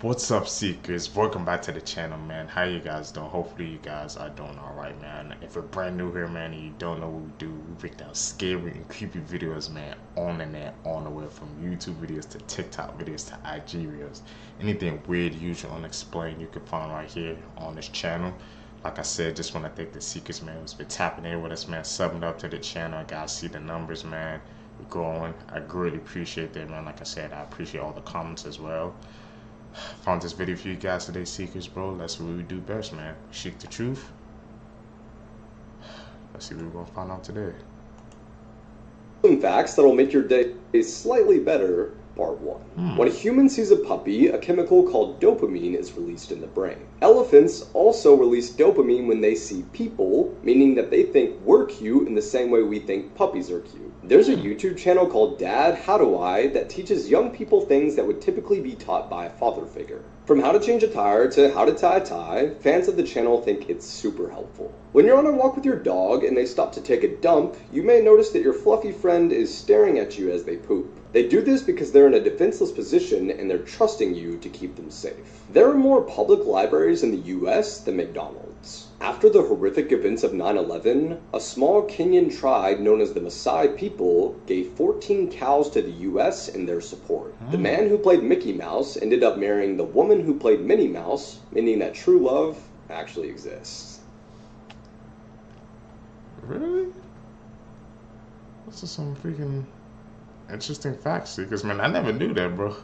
What's up, Seekers? Welcome back to the channel, man. How you guys doing? Hopefully you guys are doing alright, man. If you're brand new here, man, and you don't know what we do, we break down scary and creepy videos, man, on the net, on the web, from YouTube videos to TikTok videos to IG videos. Anything weird, usual, unexplained, you can find right here on this channel. Like I said, just want to thank the Seekers, man, who's been tapping in with us, man, subbing up to the channel. I gotta see the numbers, man. We're growing. I greatly appreciate that, man. Like I said, I appreciate all the comments as well. Found this video for you guys today, Seekers, bro. That's what we do best, man. Seek the truth. Let's see what we're gonna find out today. Some facts that'll make your day slightly better. Part 1. When a human sees a puppy, a chemical called dopamine is released in the brain. Elephants also release dopamine when they see people, meaning that they think we're cute in the same way we think puppies are cute. There's a YouTube channel called Dad, How Do I that teaches young people things that would typically be taught by a father figure. From how to change a tire to how to tie a tie, fans of the channel think it's super helpful. When you're on a walk with your dog and they stop to take a dump, you may notice that your fluffy friend is staring at you as they poop. They do this because they're in a defenseless position and they're trusting you to keep them safe. There are more public libraries in the US than McDonald's. After the horrific events of 9/11, a small Kenyan tribe known as the Maasai people gave 14 cows to the US in their support. The man who played Mickey Mouse ended up marrying the woman who played Minnie Mouse, meaning that true love actually exists. Really? This is some freaking interesting facts, because man, I never knew that, bro.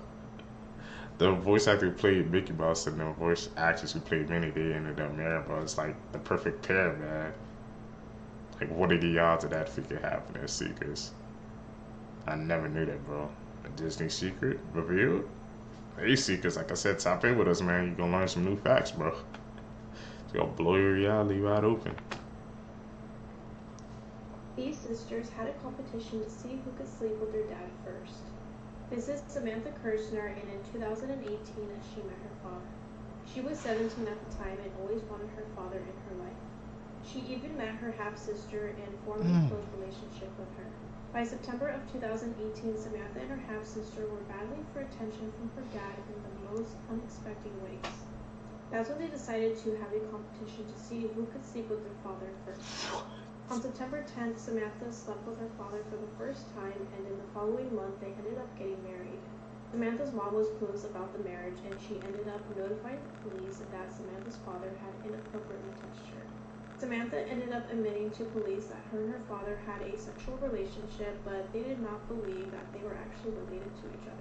The voice actor who played Mickey Mouse and the voice actress who played Minnie, they ended up married, bro. It's like the perfect pair, man. Like, what are the odds of that freaking happening, Seekers? I never knew that, bro. A Disney secret revealed? Hey, Seekers, like I said, tap in with us, man. You're gonna learn some new facts, bro. It's gonna blow your reality wide open. These sisters had a competition to see who could sleep with their dad first. This is Samantha Kirshner, and in 2018 she met her father. She was 17 at the time and always wanted her father in her life. She even met her half-sister and formed a close relationship with her. By September of 2018, Samantha and her half-sister were battling for attention from her dad in the most unexpected ways. That's when they decided to have a competition to see who could sleep with their father first. On September 10th, Samantha slept with her father for the first time, and in the following month, they ended up getting married. Samantha's mom was clueless about the marriage, and she ended up notifying the police that Samantha's father had inappropriately touched her. Samantha ended up admitting to police that her and her father had a sexual relationship, but they did not believe that they were actually related to each other.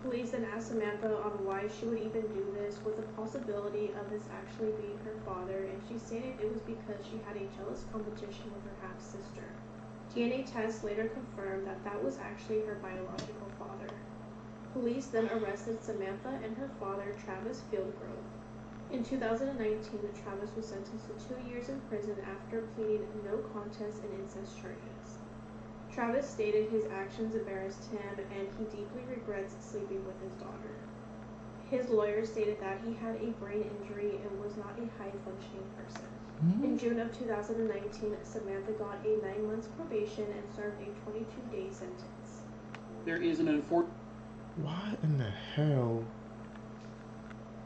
Police then asked Samantha on why she would even do this, with the possibility of this actually being her father, and she stated it was because she had a jealous competition with her half-sister. DNA tests later confirmed that that was actually her biological father. Police then arrested Samantha and her father, Travis Fieldgrove. In 2019, Travis was sentenced to 2 years in prison after pleading no contest in incest charges. Travis stated his actions embarrassed him and he deeply regrets sleeping with his daughter. His lawyer stated that he had a brain injury and was not a high-functioning person. In June of 2019, Samantha got a 9 months probation and served a 22-day sentence. There is an unfortunate... Why in the hell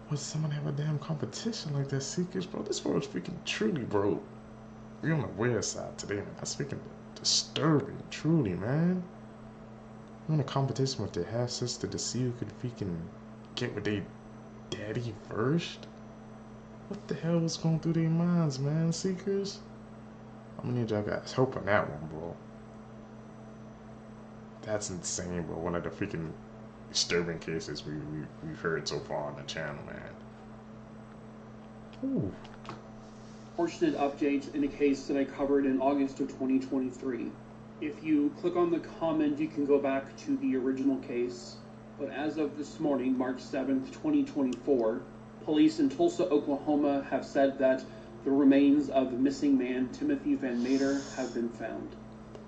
would someone have a damn competition like that, Seekers, bro? This world's freaking truly, bro. We're on the weird side today, man. That's freaking disturbing, truly, man. You're in a competition with their half sister to see who could freaking get with their daddy first. What the hell is going through their minds, man, Seekers? I'm gonna need y'all guys help on that one, bro. That's insane, bro. One of the freaking disturbing cases we've heard so far on the channel, man. Ooh. Unfortunate update in a case that I covered in August of 2023. If you click on the comment, you can go back to the original case. But as of this morning, March 7th, 2024, police in Tulsa, Oklahoma have said that the remains of the missing man, Timothy Van Mater, have been found.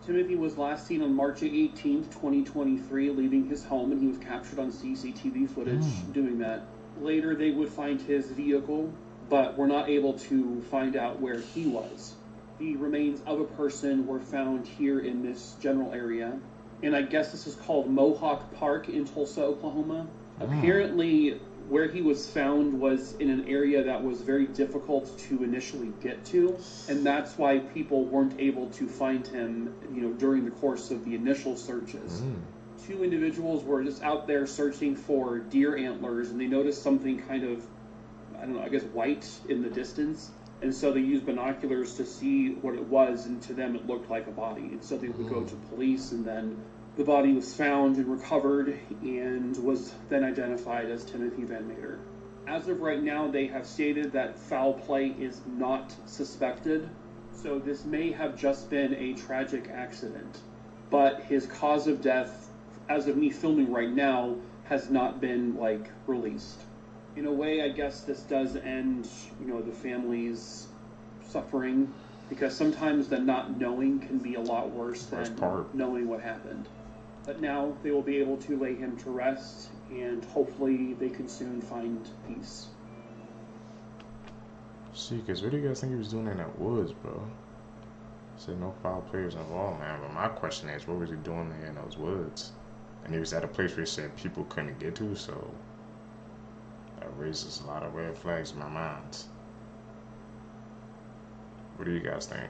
Timothy was last seen on March 18th, 2023, leaving his home, and he was captured on CCTV footage doing that. Later, they would find his vehicle, but were not able to find out where he was. The remains of a person were found here in this general area, and I guess this is called Mohawk Park in Tulsa, Oklahoma. Apparently, where he was found was in an area that was very difficult to initially get to, and that's why people weren't able to find him, during the course of the initial searches. Two individuals were just out there searching for deer antlers, and they noticed something kind of, I don't know, I guess white in the distance, and so they used binoculars to see what it was, and to them it looked like a body, and so they would go to police, and then the body was found and recovered and was then identified as Timothy Van Meter. As of right now, they have stated that foul play is not suspected, so this may have just been a tragic accident. But his cause of death, as of me filming right now, has not been, released. In a way, I guess this does end, the family's suffering, because sometimes the not knowing can be a lot worse than knowing what happened. But now they will be able to lay him to rest, and hopefully they can soon find peace. See, because what do you guys think he was doing in that woods, bro? Said no foul players involved, man. But my question is, what was he doing there in those woods? And he was at a place where he said people couldn't get to, so that raises a lot of red flags in my mind. What do you guys think?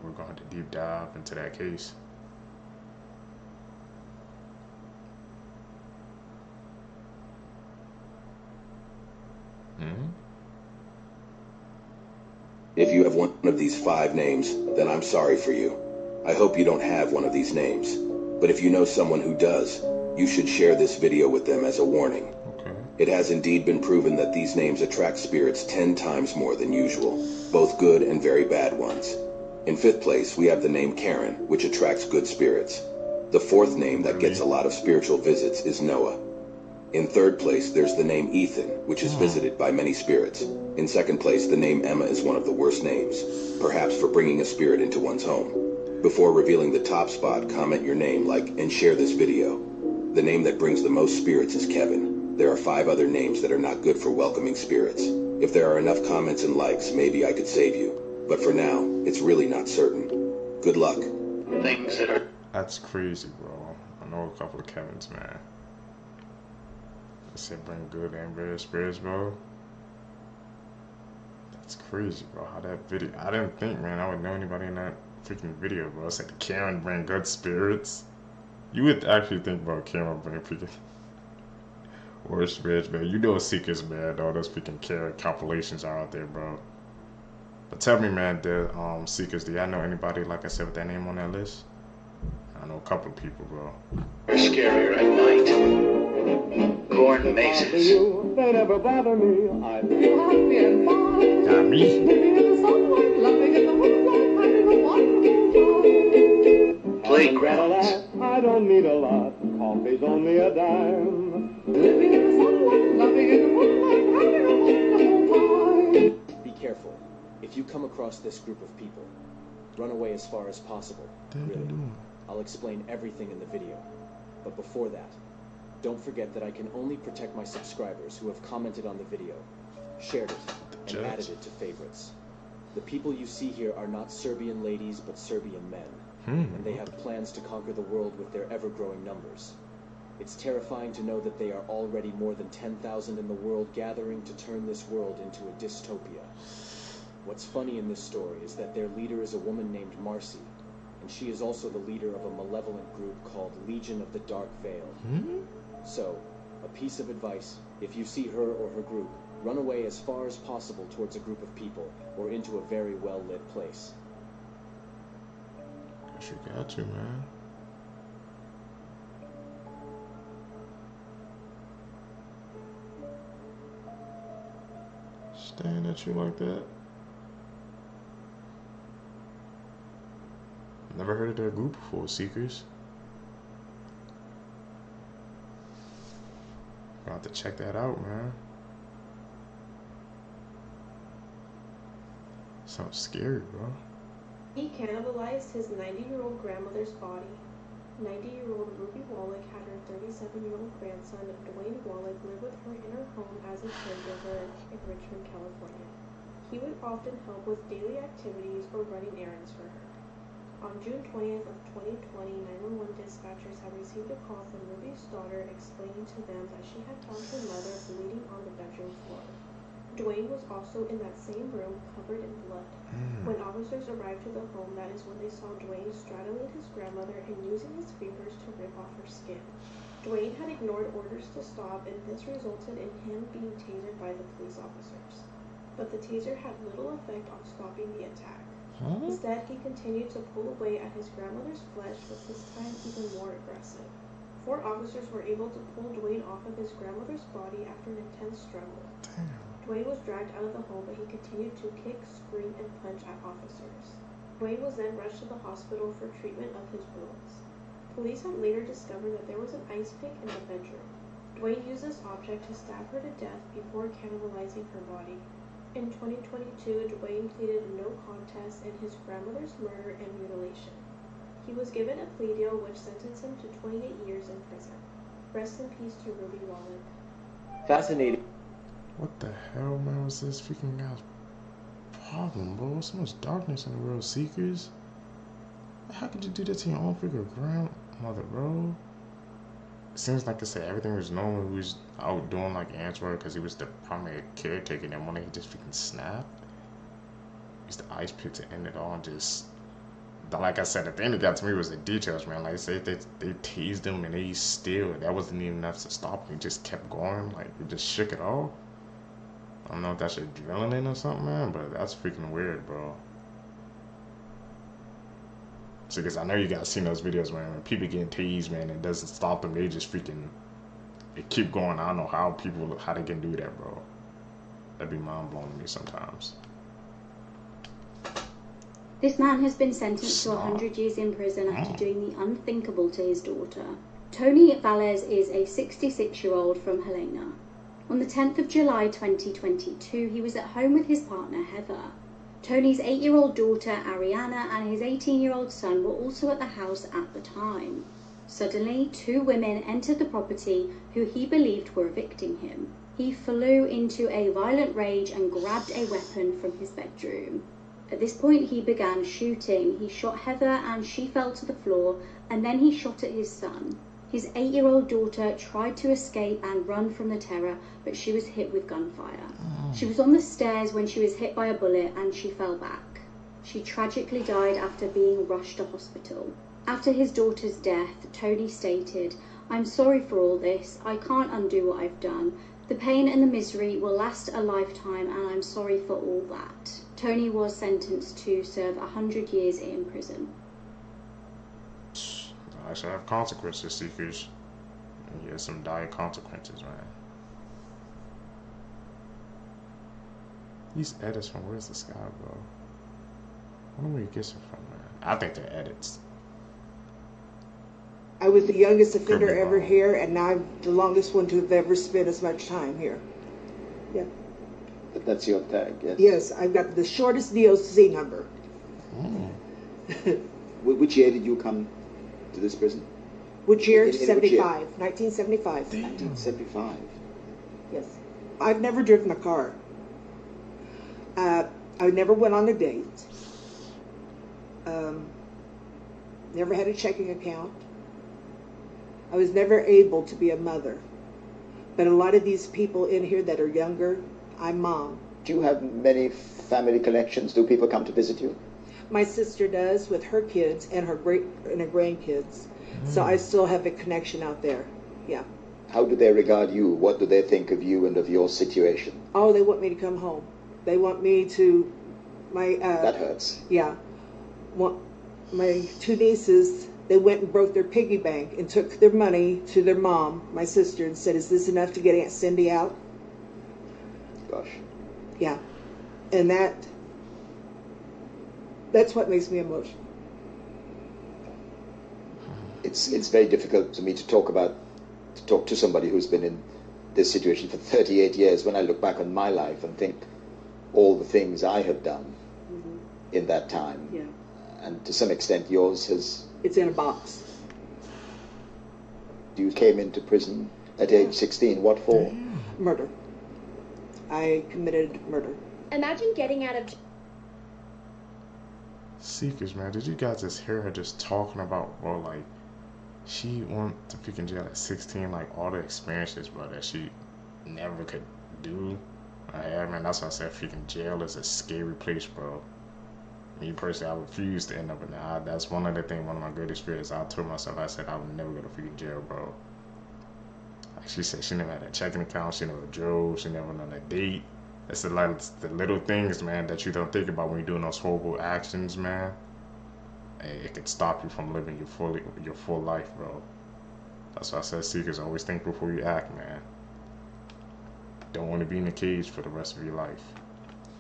We're going to deep dive into that case. If you have one of these 5 names, then I'm sorry for you. I hope you don't have one of these names. But if you know someone who does, you should share this video with them as a warning. Okay. It has indeed been proven that these names attract spirits 10 times more than usual, both good and very bad ones. In 5th place, we have the name Karen, which attracts good spirits. The 4th name that gets a lot of spiritual visits is Noah. In 3rd place, there's the name Ethan, which is visited by many spirits. In 2nd place, the name Emma is one of the worst names, perhaps for bringing a spirit into one's home. Before revealing the top spot, comment your name, like, and share this video. The name that brings the most spirits is Kevin. There are 5 other names that are not good for welcoming spirits. If there are enough comments and likes, maybe I could save you. But for now, it's really not certain. Good luck. Things that are... That's crazy, bro. I know a couple of Kevins, man. They said bring good and bad spirits, bro. That's crazy, bro. How that video... I didn't think, man, I would know anybody in that freaking video, bro. It's like Karen bring good spirits. You would actually think about Karen bring freaking worst spirits, man. You know Seekers, man. All those freaking Karen compilations are out there, bro. But tell me, man, the Seekers, do y'all know anybody, like I said, with that name on that list? I know a couple of people, bro. They're scarier at night. Corn mazes. They never bother me. I feel happy and fine. Got me. Living in the sunlight, laughing in the moonlight, having a wonderful time. Playgrounds. I don't need a lot. Coffee's only a dime. Living in the sunlight, laughing in the moonlight, having a wonderful time. Be careful. If you come across this group of people, run away as far as possible. Really. I'll explain everything in the video. But before that, don't forget that I can only protect my subscribers who have commented on the video, shared it, and added it to favorites. The people you see here are not Serbian ladies, but Serbian men. And they have plans to conquer the world with their ever-growing numbers. It's terrifying to know that they are already more than 10,000 in the world, gathering to turn this world into a dystopia. What's funny in this story is that their leader is a woman named Marcy, and she is also the leader of a malevolent group called Legion of the Dark Veil. So, a piece of advice: if you see her or her group, run away as far as possible towards a group of people, or into a very well-lit place. Guess you got to, man. Staring at you like that. Never heard of their group before, Seekers. I'll have to check that out, man. Sounds scary, bro. He cannibalized his 90-year-old grandmother's body. 90-year-old Ruby Wallach had her 37-year-old grandson, Dwayne Wallach, live with her in her home as a caregiver in Richmond, California. He would often help with daily activities or running errands for her. On June 20th of 2020, 911 dispatchers had received a call from Ruby's daughter explaining to them that she had found her mother bleeding on the bedroom floor. Dwayne was also in that same room, covered in blood. When officers arrived to the home, that is when they saw Dwayne straddling his grandmother and using his fingers to rip off her skin. Dwayne had ignored orders to stop, and this resulted in him being tasered by the police officers. But the taser had little effect on stopping the attack. Instead, he continued to pull away at his grandmother's flesh, but this time even more aggressive. 4 officers were able to pull Dwayne off of his grandmother's body after an intense struggle. Dwayne was dragged out of the home, but he continued to kick, scream, and punch at officers. Dwayne was then rushed to the hospital for treatment of his wounds. Police had later discovered that there was an ice pick in the bedroom. Dwayne used this object to stab her to death before cannibalizing her body. In 2022, Dwayne pleaded no contest in his grandmother's murder and mutilation. He was given a plea deal which sentenced him to 28 years in prison. Rest in peace to Ruby Wallen. Fascinating. What the hell, man, was this freaking guy's problem, bro? So much darkness in the world, Seekers. How could you do that to your own freaking grandmother, bro? Seems like I said everything was normal. He was out doing like ants work because he was the primary caretaker, and then one day he just freaking snapped. Used the ice pick to end it all, and just, like I said, the thing that got to me was the details, man. Like I said, they teased him and they still, that wasn't even enough to stop him. He just kept going, like it just shook it off. I don't know if that's adrenaline or something, man, but that's freaking weird, bro. So, because I know you guys seen those videos, man, when people getting teased, man, it doesn't stop them. They just freaking, they keep going. I don't know how they can do that, bro. That'd be mind-blowing to me sometimes. This man has been sentenced to 100 years in prison after doing the unthinkable to his daughter. Tony Valles is a 66-year-old from Helena. On the 10th of July 2022, he was at home with his partner Heather. Tony's 8-year-old daughter Ariana and his 18-year-old son were also at the house at the time. Suddenly, 2 women entered the property who he believed were evicting him. He flew into a violent rage and grabbed a weapon from his bedroom. At this point, he began shooting. He shot Heather and she fell to the floor, and then he shot at his son. His 8-year-old daughter tried to escape and run from the terror, but she was hit with gunfire. She was on the stairs when she was hit by a bullet and she fell back. She tragically died after being rushed to hospital. After his daughter's death, Tony stated, "I'm sorry for all this. I can't undo what I've done. The pain and the misery will last a lifetime, and I'm sorry for all that." Tony was sentenced to serve 100 years in prison. I should have consequences, Seekers. And yeah, some dire consequences, man. These edits from Where's the Sky, bro? I wonder where he gets them from, man. I think they're edits. I was the youngest offender Could be ever wrong. here, and now I'm the longest one to have ever spent as much time here. Yeah. But that's your tag, yes? Yes, I've got the shortest DOC number. Which year did you come to this prison? Which year? In which year? 75. 1975. 1975. Yes. I've never driven a car. I never went on a date. Never had a checking account. I was never able to be a mother. But a lot of these people in here that are younger, I'm mom. Do you have many family connections? Do people come to visit you? My sister does with her kids and her grandkids. So I still have a connection out there. Yeah. How do they regard you? What do they think of you and of your situation? Oh, they want me to come home. They want me to, That hurts. yeah. My 2 nieces, they went and broke their piggy bank and took their money to their mom, my sister, and said, "Is this enough to get Aunt Cindy out?" Gosh. Yeah. And that's what makes me emotional. It's very difficult to me to talk to somebody who's been in this situation for 38 years when I look back on my life and think all the things I have done in that time. Yeah. And to some extent yours has... It's in a box. You came into prison at age 16. What for? Murder. I committed murder. Imagine getting out of... Seekers, man, did you guys just hear her just talking about, bro, like, she went to freaking jail at 16, like, all the experiences, bro, that she never could do. Yeah, man, that's why I said freaking jail is a scary place, bro. Me personally, I refuse to end up in that. That's one of the things, one of my greatest fears. I told myself, I said I would never go to freaking jail, bro. Like she said, she never had a checking account, she never drove, she never went on a date. It's the little things, man, that you don't think about when you're doing those horrible actions, man. It could stop you from living your full life, bro. That's why I said, seekers, always think before you act, man. Don't want to be in a cage for the rest of your life.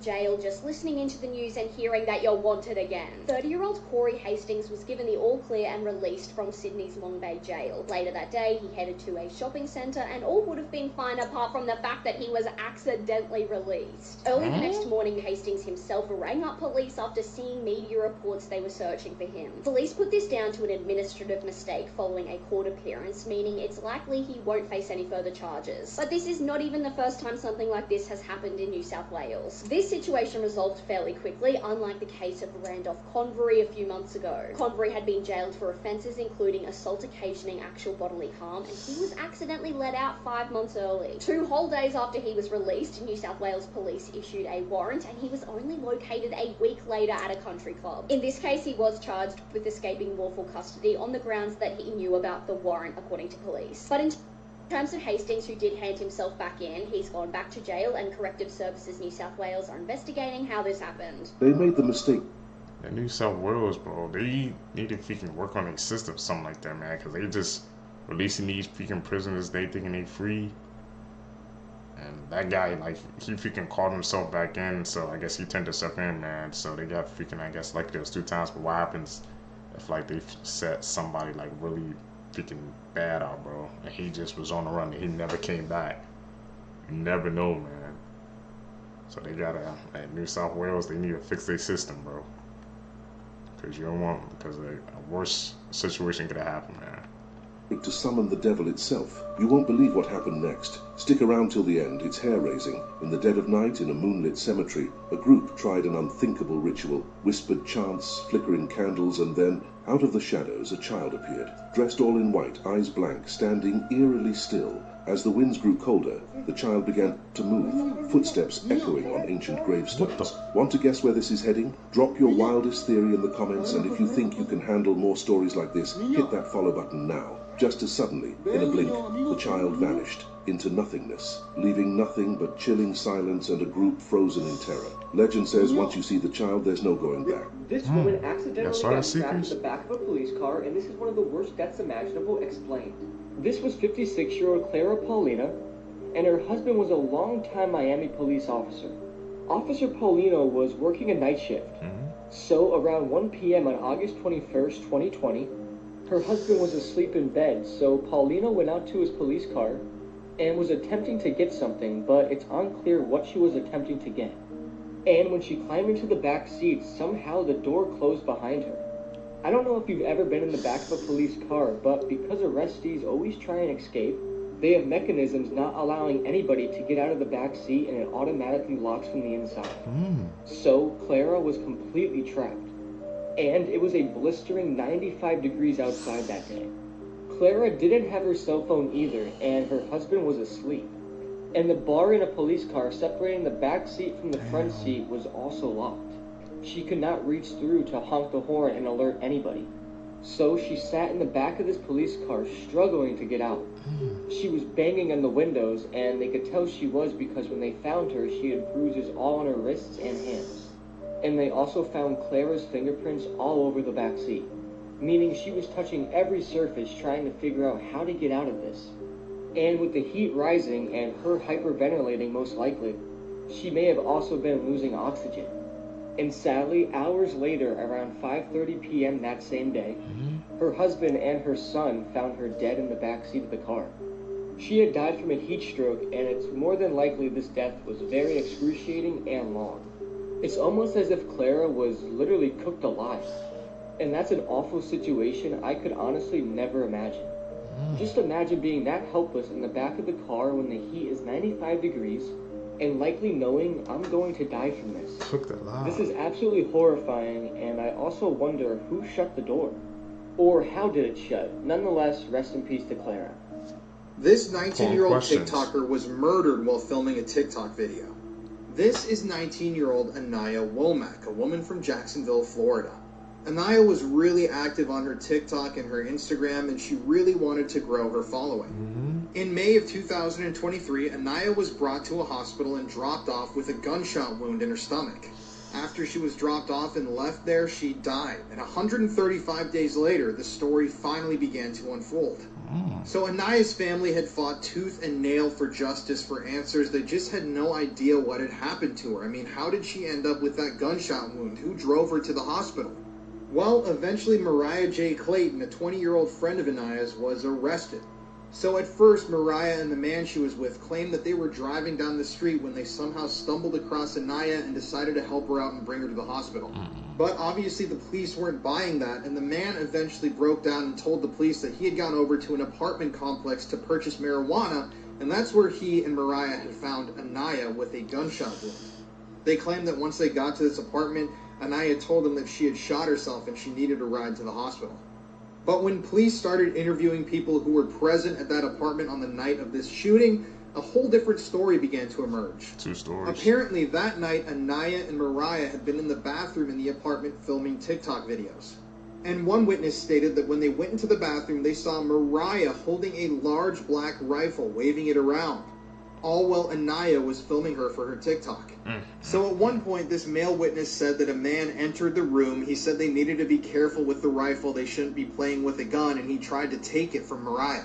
Jail just listening into the news and hearing that you're wanted again. 30-year-old Corey Hastings was given the all clear and released from Sydney's Long Bay jail. Later that day, he headed to a shopping centre and all would have been fine apart from the fact that he was accidentally released. Early the next morning, Hastings himself rang up police after seeing media reports they were searching for him. Police put this down to an administrative mistake following a court appearance, meaning it's likely he won't face any further charges. But this is not even the first time something like this has happened in New South Wales. This situation resolved fairly quickly, unlike the case of Randolph Convery a few months ago. Convery had been jailed for offences including assault occasioning actual bodily harm, and he was accidentally let out 5 months early. 2 whole days after he was released, New South Wales police issued a warrant, and he was only located a week later at a country club. In this case, he was charged with escaping lawful custody on the grounds that he knew about the warrant, according to police. But in terms of Hastings, who did hand himself back in, he's gone back to jail, and Corrective Services New South Wales are investigating how this happened. They made the mistake. The New South Wales, bro, they need to freaking work on their system, something like that, man, because they just releasing these freaking prisoners, they thinking they free. And that guy, like, he freaking called himself back in, so I guess he turned himself in, man. So they got freaking, I guess, like those 2 times. But what happens if, like, they set somebody, like, really freaking bad out, bro, and he just was on the run and he never came back? You never know, man. So they gotta, at New South Wales, they need to fix their system, bro, because you don't want, because a worse situation could have happened, man. To summon the devil itself. You won't believe what happened next. Stick around till the end, it's hair-raising. In the dead of night, in a moonlit cemetery, a group tried an unthinkable ritual, whispered chants, flickering candles, and then, out of the shadows, a child appeared, dressed all in white, eyes blank, standing eerily still. As the winds grew colder, the child began to move, footsteps echoing on ancient gravestones. Want to guess where this is heading? Drop your wildest theory in the comments, and if you think you can handle more stories like this, hit that follow button now. Just as suddenly, in a blink, the child vanished into nothingness, leaving nothing but chilling silence and a group frozen in terror. Legend says once you see the child, there's no going back. This woman accidentally got trapped in the back of a police car, and this is one of the worst deaths imaginable explained. This was 56-year-old Clara Paulina, and her husband was a longtime Miami police officer. Officer Paulino was working a night shift. So around 1 p.m. on August 21st, 2020, her husband was asleep in bed, so Paulino went out to his police car and was attempting to get something, but it's unclear what she was attempting to get. And when she climbed into the back seat, somehow the door closed behind her. I don't know if you've ever been in the back of a police car, but because arrestees always try and escape, they have mechanisms not allowing anybody to get out of the back seat, and it automatically locks from the inside. So Clara was completely trapped. And it was a blistering 95 degrees outside that day. Clara didn't have her cell phone either, and her husband was asleep. And the bar in a police car separating the back seat from the front seat was also locked. She could not reach through to honk the horn and alert anybody. So she sat in the back of this police car, struggling to get out. She was banging on the windows, and they could tell she was because when they found her, she had bruises all on her wrists and hands. And they also found Clara's fingerprints all over the back seat, meaning she was touching every surface trying to figure out how to get out of this. And with the heat rising and her hyperventilating most likely, she may have also been losing oxygen. And sadly, hours later, around 5:30 p.m. that same day, her husband and her son found her dead in the back seat of the car. She had died from a heat stroke, and it's more than likely this death was very excruciating and long. It's almost as if Clara was literally cooked alive. And that's an awful situation I could honestly never imagine. Just imagine being that helpless in the back of the car when the heat is 95 degrees, and likely knowing I'm going to die from this. Took the lie. This is absolutely horrifying, and I also wonder who shut the door. Or how did it shut? Nonetheless, rest in peace to Clara. This 19-year-old TikToker was murdered while filming a TikTok video. This is 19-year-old Anaya Womack, a woman from Jacksonville, Florida. Anaya was really active on her TikTok and her Instagram, and she really wanted to grow her following. In May of 2023, Anaya was brought to a hospital and dropped off with a gunshot wound in her stomach. After she was dropped off and left there, she died. And 135 days later, the story finally began to unfold. So Anaya's family had fought tooth and nail for justice, for answers. They just had no idea what had happened to her. I mean, how did she end up with that gunshot wound? Who drove her to the hospital? Well, eventually Mariah J. Clayton, a 20-year-old friend of Anaya's, was arrested. So at first, Mariah and the man she was with claimed that they were driving down the street when they somehow stumbled across Anaya and decided to help her out and bring her to the hospital. But obviously the police weren't buying that, and the man eventually broke down and told the police that he had gone over to an apartment complex to purchase marijuana, and that's where he and Mariah had found Anaya with a gunshot wound. They claimed that once they got to this apartment, Anaya told them that she had shot herself and she needed a ride to the hospital. But when police started interviewing people who were present at that apartment on the night of this shooting, a whole different story began to emerge. Two stories. Apparently that night, Anaya and Mariah had been in the bathroom in the apartment filming TikTok videos. And one witness stated that when they went into the bathroom, they saw Mariah holding a large black rifle, waving it around, all while Anaya was filming her for her TikTok. So at one point, this male witness said that a man entered the room. He said they needed to be careful with the rifle. They shouldn't be playing with a gun, and he tried to take it from Mariah.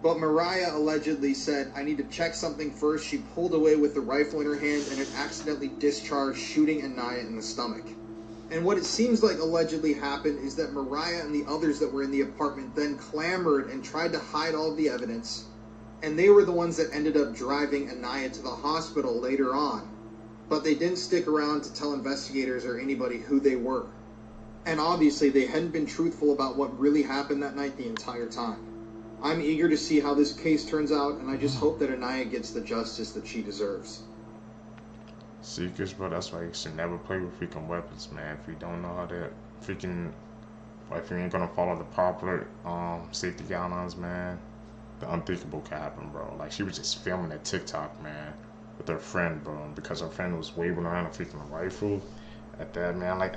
But Mariah allegedly said, "I need to check something first." She pulled away with the rifle in her hand, and it accidentally discharged, shooting Anaya in the stomach. And what it seems like allegedly happened is that Mariah and the others that were in the apartment then clamored and tried to hide all of the evidence. And they were the ones that ended up driving Anaya to the hospital later on. But they didn't stick around to tell investigators or anybody who they were. And obviously they hadn't been truthful about what really happened that night the entire time. I'm eager to see how this case turns out, and I just hope that Anaya gets the justice that she deserves. Seekers, bro, that's why you should never play with freaking weapons, man. If you don't know how to freaking, if you ain't gonna follow the proper safety guidelines, man, the unthinkable can happen, bro. Like, she was just filming a TikTok, man, with her friend, bro, and because her friend was waving around a freaking rifle at that, man, like,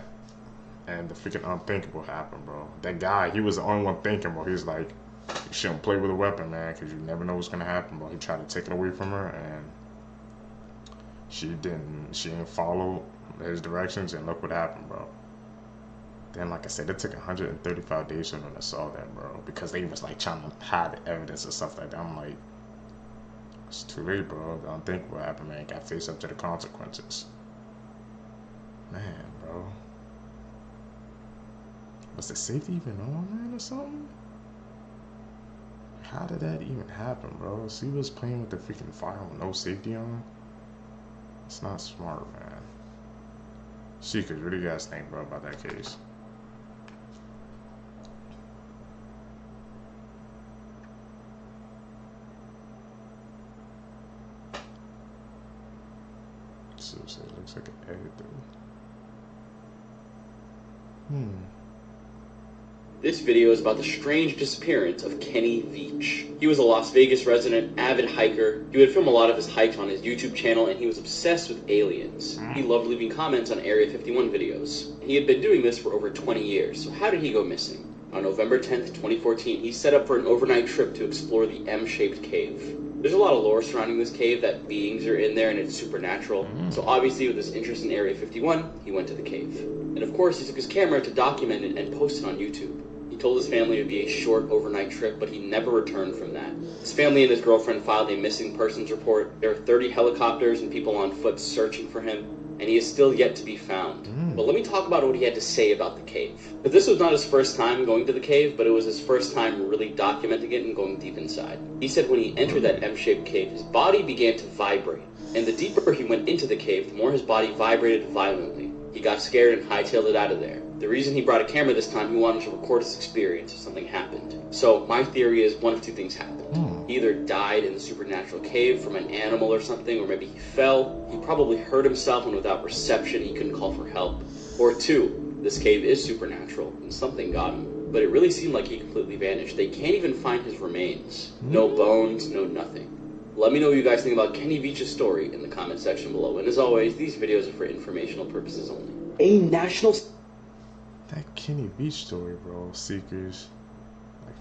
and the freaking unthinkable happened, bro. That guy, he was the only one thinking, bro. He was like, you shouldn't play with a weapon, man, because you never know what's gonna happen, bro. He tried to take it away from her, and she didn't follow his directions, and look what happened, bro. Then, like I said, it took 135 days for them to solve that, bro, because they was like trying to hide the evidence and stuff like that. I'm like, it's too late, bro. The unthinkable happened, man. Got to face up to the consequences. Man, bro. Was the safety even on, man, or something? How did that even happen, bro? She was playing with the freaking fire with no safety on? It's not smart, man. Seekers, what do you guys think, bro, about that case? Seriously, it looks like an edit, though. This video is about the strange disappearance of Kenny Veach. He was a Las Vegas resident, avid hiker. He would film a lot of his hikes on his YouTube channel, and he was obsessed with aliens. He loved leaving comments on Area 51 videos. He had been doing this for over 20 years, so how did he go missing? On November 10th, 2014, he set up for an overnight trip to explore the M-shaped cave. There's a lot of lore surrounding this cave, that beings are in there and it's supernatural. So obviously with his interest in Area 51, he went to the cave. And of course he took his camera to document it and post it on YouTube. He told his family it would be a short overnight trip, but he never returned from that. His family and his girlfriend filed a missing persons report. There are 30 helicopters and people on foot searching for him, and he is still yet to be found. But let me talk about what he had to say about the cave. But this was not his first time going to the cave, but it was his first time really documenting it and going deep inside. He said when he entered that M-shaped cave, his body began to vibrate. And the deeper he went into the cave, the more his body vibrated violently. He got scared and hightailed it out of there. The reason he brought a camera this time, he wanted to record his experience if something happened. So my theory is one of two things happened. He either died in the supernatural cave from an animal or something, or maybe he fell. He probably hurt himself and without reception he couldn't call for help. Or 2, this cave is supernatural and something got him. But it really seemed like he completely vanished. They can't even find his remains. No bones, no nothing. Let me know what you guys think about Kenny Veach's story in the comment section below. And as always, these videos are for informational purposes only. A national... That Kenny Veach story, bro. Seekers. Like,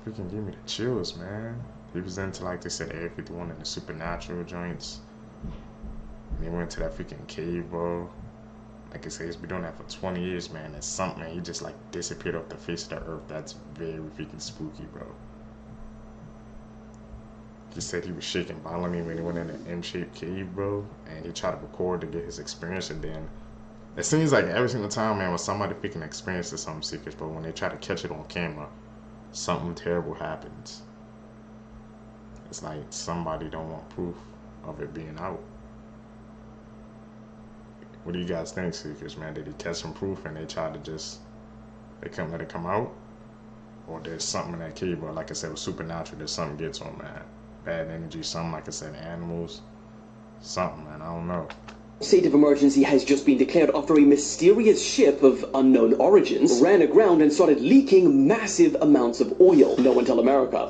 freaking give me the chills, man. He was into, like they said, Area 51 and the supernatural joints. And he went to that freaking cave, bro. Like I said, he's been doing that for 20 years, man. It's something, man. He just, like, disappeared off the face of the earth. That's very freaking spooky, bro. He said he was shaking violently when he went in an M-shaped cave, bro. And he tried to record to get his experience. And then it seems like every single time, man, when somebody freaking experiences something, Seekers, bro, when they try to catch it on camera, something terrible happens. It's like somebody don't want proof of it being out. What do you guys think, Seekers, man? Did he catch some proof and they tried to just, they couldn't let it come out? Or there's something in that cave, bro? Like I said, it was supernatural. There's something gets on, man. Bad energy, something, like I said, animals. Something, man, I don't know. State of emergency has just been declared after a mysterious ship of unknown origins ran aground and started leaking massive amounts of oil. No one tell America.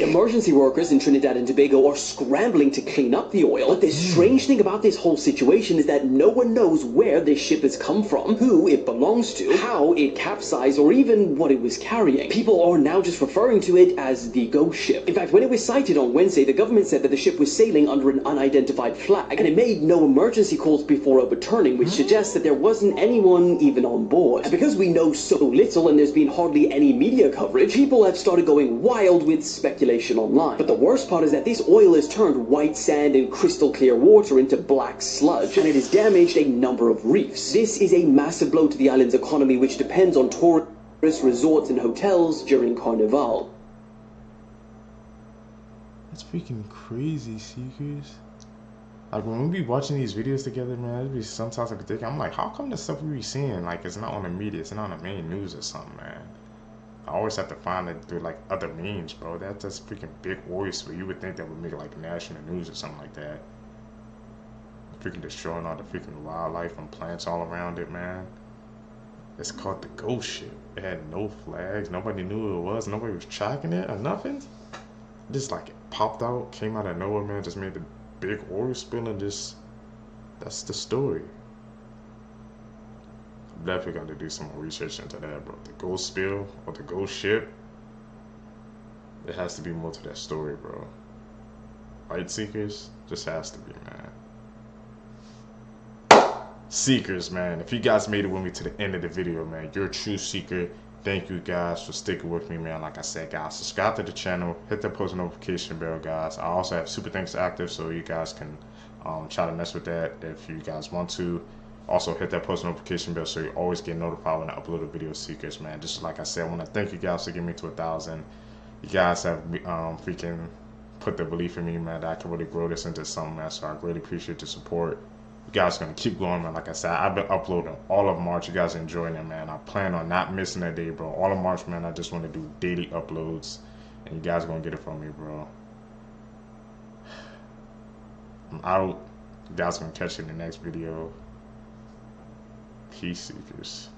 Emergency workers in Trinidad and Tobago are scrambling to clean up the oil. But the strange thing about this whole situation is that no one knows where this ship has come from, who it belongs to, how it capsized, or even what it was carrying. People are now just referring to it as the ghost ship. In fact, when it was sighted on Wednesday, the government said that the ship was sailing under an unidentified flag, and it made no emergency calls before overturning, which suggests that there wasn't anyone even on board. And because we know so little and there's been hardly any media coverage, people have started going wild with speculation online. But the worst part is that this oil has turned white sand and crystal clear water into black sludge, and it has damaged a number of reefs. This is a massive blow to the island's economy, which depends on tourist resorts and hotels during Carnival. That's freaking crazy, Seekers. Like, when we be watching these videos together, man, it'd be sometimes I could think, I'm like, how come the stuff we be seeing, like, it's not on the media, it's not on the main news or something, man? I always have to find it through, like, other means, bro. That's freaking big oil spill. You would think that would make it, like, national news or something like that. Freaking destroying all the freaking wildlife and plants all around it, man. It's called the ghost ship. It had no flags. Nobody knew who it was. Nobody was tracking it or nothing. Just, like, it popped out, came out of nowhere, man, just made the big oil spill, and just, that's the story. I'm definitely going to do some more research into that, bro. The ghost spill or the ghost ship, there has to be more to that story, bro. Right, Seekers? Just has to be, man. Seekers, man, if you guys made it with me to the end of the video, man, you're a true seeker. Thank you guys for sticking with me, man. Like I said, guys, subscribe to the channel, hit that post notification bell, guys. I also have super thanks active, so you guys can try to mess with that if you guys want to. Also hit that post notification bell so you always get notified when I upload a video, Seekers, man. Just like I said, I want to thank you guys for getting me to 1,000. You guys have freaking put the belief in me, man, that I can really grow this into something, man. So I really appreciate the support. You guys are going to keep going, man. Like I said, I've been uploading all of March. You guys are enjoying it, man. I plan on not missing a day, bro. All of March, man, I just want to do daily uploads. And you guys are going to get it from me, bro. I'm out. You guys are going to catch you in the next video. Peace, Seekers.